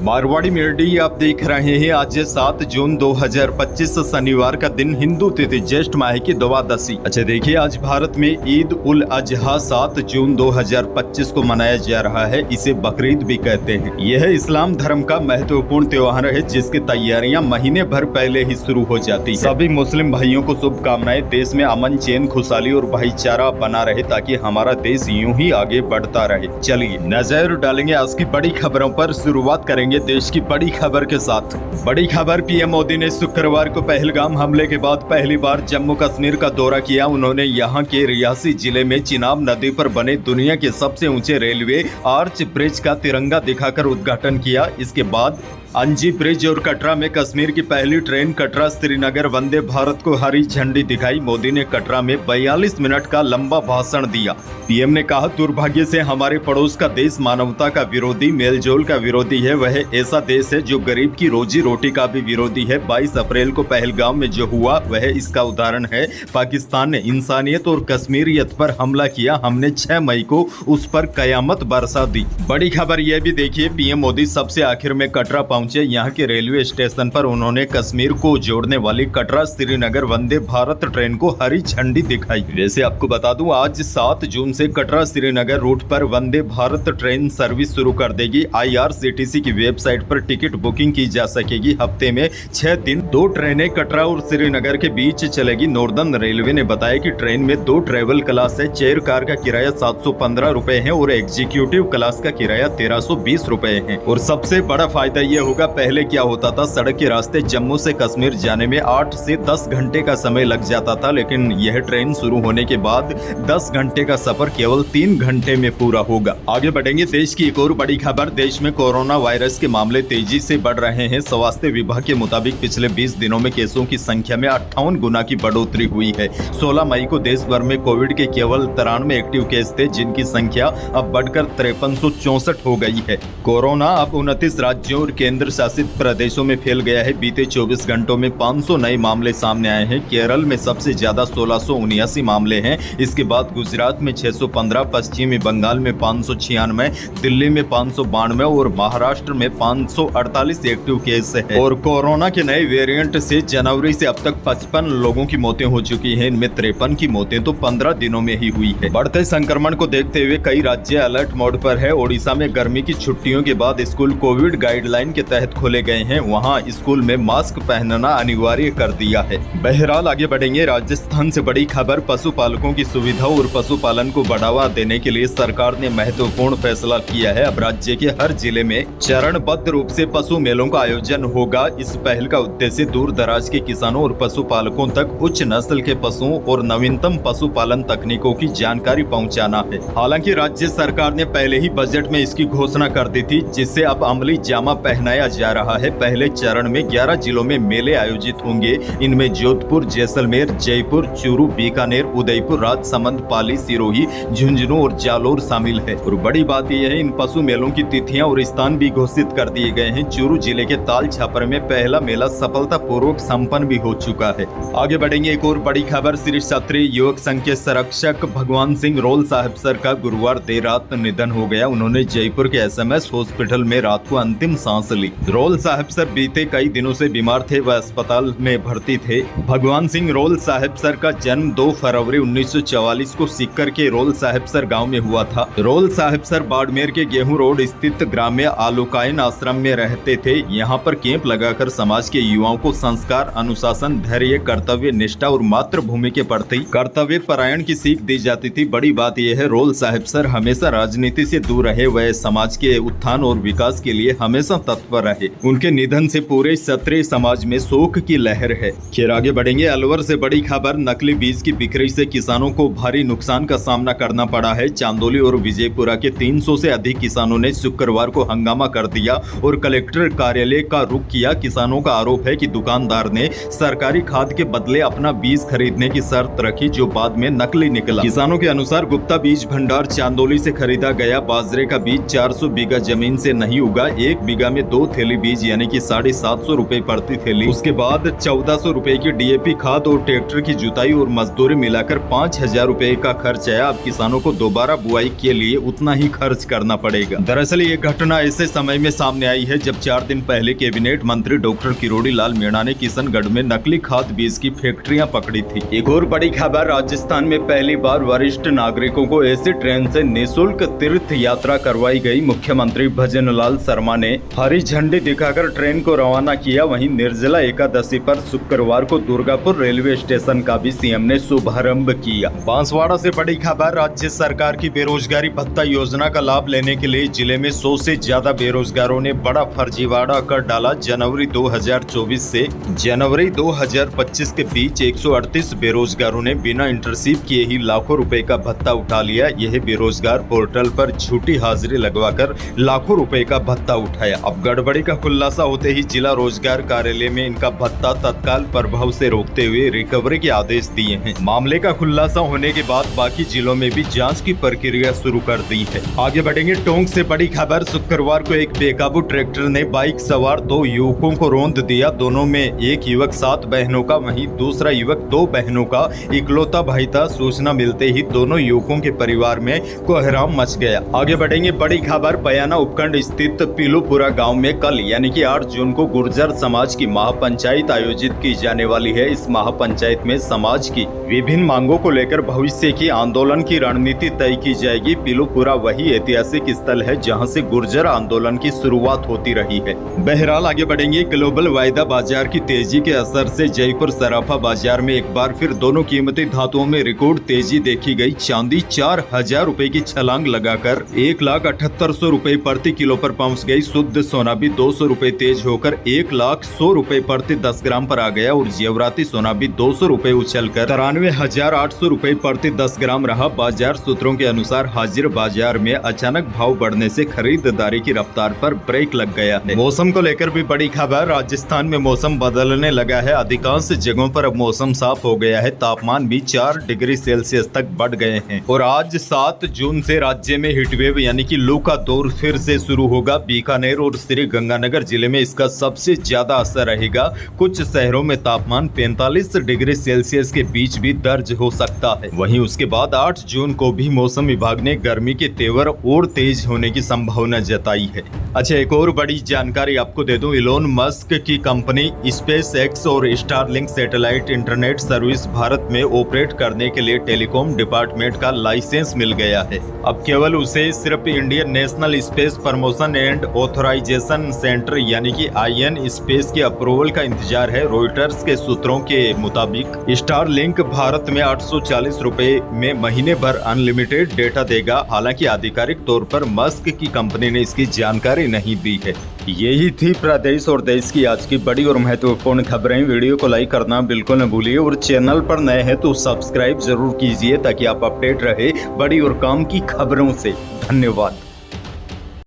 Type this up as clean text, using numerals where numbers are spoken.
Marwari media आप देख रहे हैं। आज 7 जून 2025 शनिवार का दिन, हिंदू तिथि ज्येष्ठ माह की द्वादशी। अच्छा देखिए, आज भारत में ईद उल अजहा 7 जून 2025 को मनाया जा रहा है। इसे बकरीद भी कहते हैं। यह इस्लाम धर्म का महत्वपूर्ण त्योहार है जिसकी तैयारियां महीने भर पहले ही शुरू हो जाती है। सभी मुस्लिम भाइयों को शुभकामनाएं। देश में अमन, चैन, खुशहाली और भाईचारा बना रहे ताकि हमारा देश यूं ही आगे बढ़ता रहे। चलिए नजर डालेंगे आज की बड़ी खबरों पर। शुरुआत करेंगे देश की बड़ी खबर के साथ। बड़ी खबर, पीएम मोदी ने शुक्रवार को पहलगाम हमले के बाद पहली बार जम्मू कश्मीर का दौरा किया। उन्होंने यहां के रियासी जिले में चिनाब नदी पर बने दुनिया के सबसे ऊंचे रेलवे आर्च ब्रिज का तिरंगा दिखाकर उद्घाटन किया। इसके बाद अंजी ब्रिज और कटरा में कश्मीर की पहली ट्रेन कटरा श्रीनगर वंदे भारत को हरी झंडी दिखाई। मोदी ने कटरा में 42 मिनट का लंबा भाषण दिया। पीएम ने कहा, दुर्भाग्य से हमारे पड़ोस का देश मानवता का विरोधी, मेलजोल का विरोधी है। वह ऐसा देश है जो गरीब की रोजी रोटी का भी विरोधी है। 22 अप्रैल को पहलगाम में जो हुआ वह इसका उदाहरण है। पाकिस्तान ने इंसानियत और कश्मीरियत पर हमला किया। हमने 6 मई को उस पर कयामत बरसा दी। बड़ी खबर यह भी देखिए, पीएम मोदी सबसे आखिर में कटरा पहुंचे। यहाँ के रेलवे स्टेशन पर उन्होंने कश्मीर को जोड़ने वाली कटरा श्रीनगर वंदे भारत ट्रेन को हरी झंडी दिखाई। वैसे आपको बता दूं, आज 7 जून से कटरा श्रीनगर रूट पर वंदे भारत ट्रेन सर्विस शुरू कर देगी। IRCTC की वेबसाइट पर टिकट बुकिंग की जा सकेगी। हफ्ते में 6 दिन 2 ट्रेनें कटरा और श्रीनगर के बीच चलेगी। नॉर्दर्न रेलवे ने बताया कि ट्रेन में 2 ट्रेवल क्लास है। चेयर कार का किराया 715 रुपए है और एग्जीक्यूटिव क्लास का किराया 1320 रुपए है। और सबसे बड़ा फायदा ये होगा, पहले क्या होता था, सड़क के रास्ते जम्मू से कश्मीर जाने में 8 से 10 घंटे का समय लग जाता था, लेकिन यह ट्रेन शुरू होने के बाद 10 घंटे का सफर केवल 3 घंटे में पूरा होगा। आगे बढ़ेंगे, देश की एक और बड़ी खबर। देश में कोरोना वायरस के मामले तेजी से बढ़ रहे हैं। स्वास्थ्य विभाग के मुताबिक पिछले 20 दिनों में केसों की संख्या में 58 गुना की बढ़ोतरी हुई है। 16 मई को देश भर में कोविड के केवल 93 एक्टिव केस थे, जिनकी संख्या अब बढ़कर 5364 हो गई है। कोरोना अब 29 राज्यों और केंद्र शासित प्रदेशों में फैल गया है। बीते 24 घंटों में 500 नए मामले सामने आए हैं। केरल में सबसे ज्यादा 1679 मामले हैं। इसके बाद गुजरात में 615, पश्चिमी बंगाल में 596, दिल्ली में 592 और महाराष्ट्र में 548 एक्टिव केस है। और कोरोना के नए वेरिएंट से जनवरी से अब तक 55 लोगों की मौतें हो चुकी हैं। इनमें 53 की मौतें तो 15 दिनों में ही हुई है। बढ़ते संक्रमण को देखते हुए कई राज्य अलर्ट मोड पर है। ओडिशा में गर्मी की छुट्टियों के बाद स्कूल कोविड गाइडलाइन के तहत खोले गए हैं। वहां स्कूल में मास्क पहनना अनिवार्य कर दिया है। बहरहाल आगे बढ़ेंगे, राजस्थान से बड़ी खबर। पशुपालकों की सुविधा और पशुपालन को बढ़ावा देने के लिए सरकार ने महत्वपूर्ण फैसला किया है। अब राज्य के हर जिले में चरणबद्ध रूप से पशु मेलों का आयोजन होगा। इस पहल का उद्देश्य दूर दराज के किसानों और पशुपालकों तक उच्च नस्ल के पशुओं और नवीनतम पशुपालन तकनीकों की जानकारी पहुँचाना है। हालांकि राज्य सरकार ने पहले ही बजट में इसकी घोषणा कर दी थी, जिससे अब अमली जामा पहनाया जा रहा है। पहले चरण में 11 जिलों में मेले आयोजित होंगे। इनमें जोधपुर, जैसलमेर, जयपुर, चूरू, बीकानेर, उदयपुर, राजसमंद, पाली, सिरोही, झुंझुनू और जालोर शामिल है। और बड़ी बात यह है, इन पशु मेलों की तिथियां और स्थान भी घोषित कर दिए गए हैं। चूरू जिले के ताल छापर में पहला मेला सफलतापूर्वक संपन्न भी हो चुका है। आगे बढ़ेंगे, एक और बड़ी खबर। श्री क्षत्रिय युवक संघ के संरक्षक भगवान सिंह रोल साहब सर का गुरुवार देर रात निधन हो गया। उन्होंने जयपुर के SMS हॉस्पिटल में रात को अंतिम सांस ली। रोल साहब सर बीते कई दिनों से बीमार थे, वह अस्पताल में भर्ती थे। भगवान सिंह रोल साहब सर का जन्म 2 फरवरी 1944 को सीकर के रोल साहब सर गांव में हुआ था। रोल साहब सर बाड़मेर के गेहूं रोड स्थित ग्राम्य आलूकायन आश्रम में रहते थे। यहाँ पर कैंप लगाकर समाज के युवाओं को संस्कार, अनुशासन, धैर्य, कर्तव्य निष्ठा और मातृभूमि के प्रति कर्तव्य परायण की सीख दी जाती थी। बड़ी बात यह है, रोल साहब सर हमेशा राजनीति से दूर रहे। वह समाज के उत्थान और विकास के लिए हमेशा तत्पर रहे। उनके निधन से पूरे क्षत्रिय समाज में शोक की लहर है। खैर आगे बढ़ेंगे, अलवर से बड़ी खबर। नकली बीज की बिक्री से किसानों को भारी नुकसान का सामना करना पड़ा है। चांदोली और विजयपुरा के 300 से अधिक किसानों ने शुक्रवार को हंगामा कर दिया और कलेक्टर कार्यालय का रुख किया। किसानों का आरोप है कि दुकानदार ने सरकारी खाद के बदले अपना बीज खरीदने की शर्त रखी, जो बाद में नकली निकला। किसानों के अनुसार गुप्ता बीज भंडार चांदोली से खरीदा गया बाजरे का बीज 400 बीघा जमीन से नहीं उगा। 1 बीघा में 2 थैली बीज यानी कि 750 रुपए प्रति थैली। उसके बाद 1400 रुपए की DAP खाद और ट्रैक्टर की जुताई और मजदूरी मिलाकर 5000 रुपए का खर्च आया। अब किसानों को दोबारा बुआई के लिए उतना ही खर्च करना पड़ेगा। दरअसल ये घटना ऐसे समय में सामने आई है जब 4 दिन पहले कैबिनेट मंत्री डॉक्टर किरोड़ी लाल मीणा ने किशनगढ़ में नकली खाद बीज की फैक्ट्रियां पकड़ी थी। एक और बड़ी खबर, राजस्थान में पहली बार वरिष्ठ नागरिकों को ऐसी ट्रेन से निःशुल्क तीर्थ यात्रा करवाई गई। मुख्यमंत्री भजनलाल शर्मा ने हरी झंडी दिखाकर ट्रेन को रवाना किया। वहीं निर्जला एकादशी पर शुक्रवार को दुर्गापुर रेलवे स्टेशन का भी सीएम ने शुभारंभ किया। बांसवाड़ा से बड़ी खबर, राज्य सरकार की बेरोजगारी भत्ता योजना का लाभ लेने के लिए जिले में 100 से ज्यादा बेरोजगारों ने बड़ा फर्जीवाड़ा कर डाला। जनवरी 2024 से जनवरी 2025 के बीच 138 बेरोजगारों ने बिना इंटर्नशिप किए ही लाखों रुपए का भत्ता उठा लिया। यह बेरोजगार पोर्टल पर झूठी हाजिरी लगवाकर लाखों रुपए का भत्ता उठाया। अब गड़बड़ी का खुलासा होते ही जिला रोजगार कार्यालय में इनका भत्ता तत्काल प्रभाव से रोकते हुए रिकवरी के आदेश दिए हैं। मामले का खुलासा होने के बाद बाकी जिलों में भी जांच की प्रक्रिया शुरू कर दी है। आगे बढ़ेंगे। टोंक से बड़ी खबर, शुक्रवार को एक बेकाबू ट्रैक्टर ने बाइक सवार 2 युवकों को रौंद दिया। दोनों में एक युवक 7 बहनों का, वहीं दूसरा युवक 2 बहनों का इकलौता भाई था। सूचना मिलते ही दोनों युवकों के परिवार में कोहराम मच गया। आगे बढ़ेंगे। बड़ी खबर, बयाना उपखंड स्थित पीलूपुरा गाँव में कल यानी कि 8 जून को गुर्जर समाज की महापंचायत आयोजित की जाने वाली है। इस महापंचायत में समाज की विभिन्न मांगों को लेकर भविष्य की आंदोलन की रणनीति तय की जाएगी। पीलूपुरा वही ऐतिहासिक स्थल है जहां से गुर्जर आंदोलन की शुरुआत होती रही है। बहरहाल आगे बढ़ेंगे। ग्लोबल वायदा बाजार की तेजी के असर से जयपुर सराफा बाजार में एक बार फिर दोनों कीमती धातुओं में रिकॉर्ड तेजी देखी गई। चांदी 4000 रुपए की छलांग लगाकर 1,78,100 रुपए प्रति किलो पर पहुंच गई। शुद्ध सोना भी 200 रुपए तेज होकर 1,100 रुपए प्रति 10 ग्राम पर आ गया और जेवराती सोना भी 200 रुपए उछलकर 93,800 रुपए प्रति 10 ग्राम रहा। बाजार सूत्रों के अनुसार हाजिर बाजार में अचानक भाव बढ़ने से खरीदारी की रफ्तार पर ब्रेक लग गया है। मौसम को लेकर भी बड़ी खबर, राजस्थान में मौसम बदलने लगा है। अधिकांश जगहों पर अब मौसम साफ हो गया है। तापमान भी 4 डिग्री सेल्सियस तक बढ़ गए हैं और आज 7 जून से राज्य में हीटवेव यानी कि लू का दौर फिर से शुरू होगा। बीकानेर और श्री गंगानगर जिले में इसका सबसे ज्यादा असर रहेगा। कुछ शहरों में तापमान 45 डिग्री सेल्सियस के बीच भी दर्ज हो सकता है। वहीं उसके बाद 8 जून को भी मौसम विभाग ने गर्मी के तेवर और तेज होने की संभावना जताई है। अच्छा, एक और बड़ी जानकारी आपको दे दूं, इलोन मस्क की कंपनी स्पेस एक्स और Starlink satellite internet service Bharat में ऑपरेट करने के लिए टेलीकॉम डिपार्टमेंट का लाइसेंस मिल गया है। अब केवल उसे सिर्फ Indian national space promotion and authorization centre यानी कि IN स्पेस के अप्रूवल का इंतजार है। रॉयटर्स के सूत्रों के मुताबिक स्टारलिंक भारत में 840 रुपए में महीने भर अनलिमिटेड डेटा देगा। हालांकि आधिकारिक तौर पर मस्क की कंपनी ने इसकी जानकारी नहीं दी है। यही थी प्रदेश और देश की आज की बड़ी और महत्वपूर्ण खबरें। वीडियो को लाइक करना बिल्कुल न भूलिए और चैनल पर नए हैं तो सब्सक्राइब जरूर कीजिए ताकि आप अपडेट रहे बड़ी और काम की खबरों से। धन्यवाद।